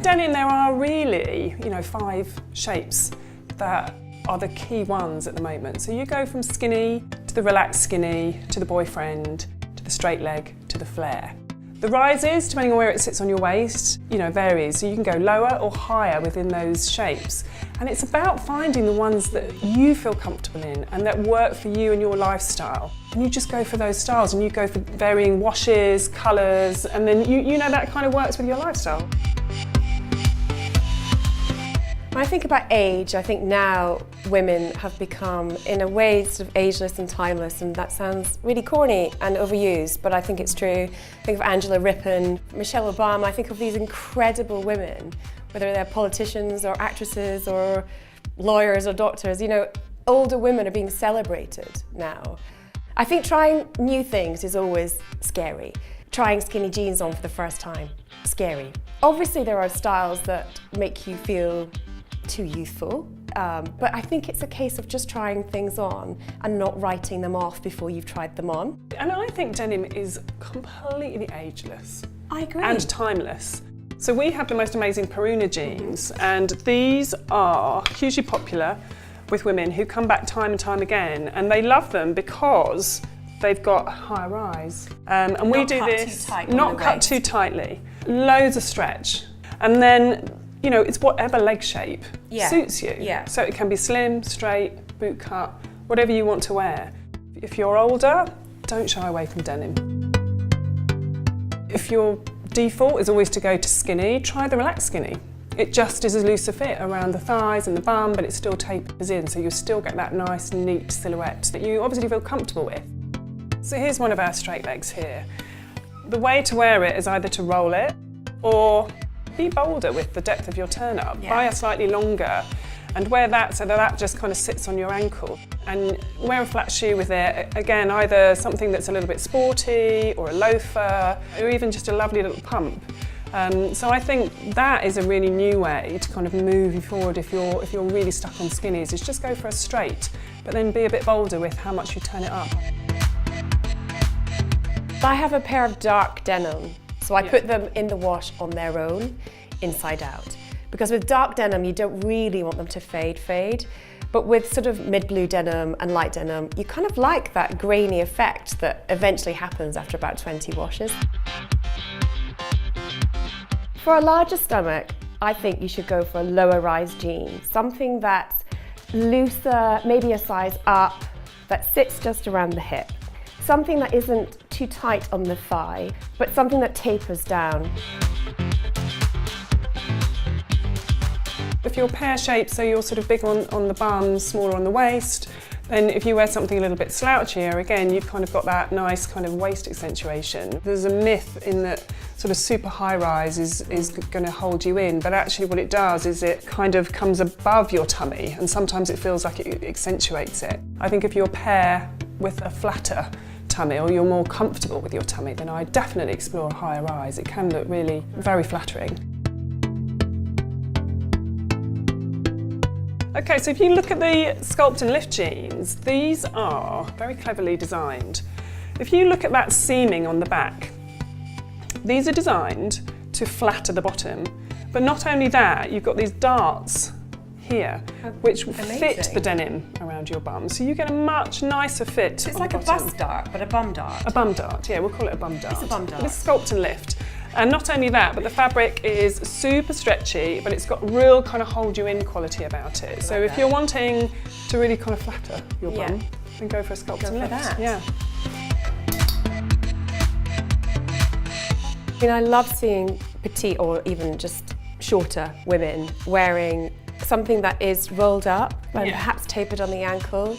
denim, there are really, 5 shapes that are the key ones at the moment. So you go from skinny to the relaxed skinny, to the boyfriend, to the straight leg, to the flare. The rises, depending on where it sits on your waist, varies. So you can go lower or higher within those shapes. And it's about finding the ones that you feel comfortable in and that work for you and your lifestyle. And you just go for those styles and you go for varying washes, colours, and then that kind of works with your lifestyle. When I think about age, I think now women have become, in a way, sort of ageless and timeless, and that sounds really corny and overused, but I think it's true. I think of Angela Rippon, Michelle Obama. I think of these incredible women, whether they're politicians or actresses or lawyers or doctors. Older women are being celebrated now. I think trying new things is always scary. Trying skinny jeans on for the first time, scary. Obviously there are styles that make you feel too youthful, but I think it's a case of just trying things on and not writing them off before you've tried them on. And I think denim is completely ageless. I agree. And timeless. So we have the most amazing Peruna jeans, and these are hugely popular with women who come back time and time again, and they love them because they've got a higher rise. And we do this, not cut too tightly, loads of stretch. And then it's whatever leg shape suits you. Yeah. So it can be slim, straight, boot cut, whatever you want to wear. If you're older, don't shy away from denim. If your default is always to go to skinny, try the relaxed skinny. It just is a looser fit around the thighs and the bum, but it still tapers in, so you'll still get that nice, neat silhouette that you obviously feel comfortable with. So here's one of our straight legs here. The way to wear it is either to roll it or be bolder with the depth of your turn up. Buy a slightly longer and wear that so that just kind of sits on your ankle. And wear a flat shoe with it, again, either something that's a little bit sporty or a loafer or even just a lovely little pump. So I think that is a really new way to kind of move you forward if you're really stuck on skinnies, is just go for a straight, but then be a bit bolder with how much you turn it up. I have a pair of dark denim. So I put them in the wash on their own, inside out. Because with dark denim, you don't really want them to fade. But with sort of mid-blue denim and light denim, you kind of like that grainy effect that eventually happens after about 20 washes. For a larger stomach, I think you should go for a lower rise jean. Something that's looser, maybe a size up, that sits just around the hip. Something that isn't too tight on the thigh, but something that tapers down. If you're pear-shaped, so you're sort of big on the bum, smaller on the waist, then if you wear something a little bit slouchier, again, you've kind of got that nice kind of waist accentuation. There's a myth in that sort of super high rise is going to hold you in, but actually what it does is it kind of comes above your tummy, and sometimes it feels like it accentuates it. I think if you're pear with a flatter tummy, or you're more comfortable with your tummy, then I definitely explore a higher rise. It can look really very flattering. Okay, so if you look at the Sculpt and Lift jeans, these are very cleverly designed. If you look at that seaming on the back, these are designed to flatter the bottom, but not only that, you've got these darts here, which fit the denim around your bum. So you get a much nicer fit. So it's like a bust dart, but a bum dart. A bum dart, yeah, we'll call it a bum dart. It's a bum dart. It's Sculpt and Lift. And not only that, but the fabric is super stretchy, but it's got real kind of hold you in quality about it. So if you're wanting to really kind of flatter your bum, then go for a Sculpt and Lift. That. Yeah. I mean, I love seeing petite or even just shorter women wearing something that is rolled up and perhaps tapered on the ankle.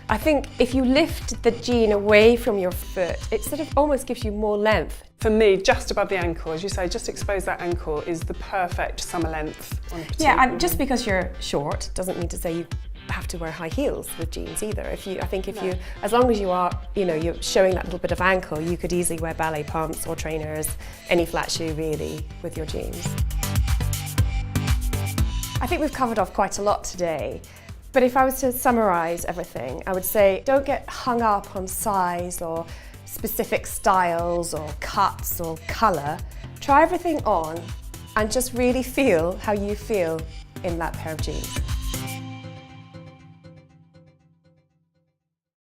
I think if you lift the jean away from your foot, it sort of almost gives you more length. For me, just above the ankle, as you say, just expose that ankle is the perfect summer length on a petite woman. And just because you're short doesn't mean to say you have to wear high heels with jeans either. As long as you are, you're showing that little bit of ankle, you could easily wear ballet pumps or trainers, any flat shoe really, with your jeans. I think we've covered off quite a lot today. But if I was to summarise everything, I would say don't get hung up on size or specific styles or cuts or colour. Try everything on and just really feel how you feel in that pair of jeans.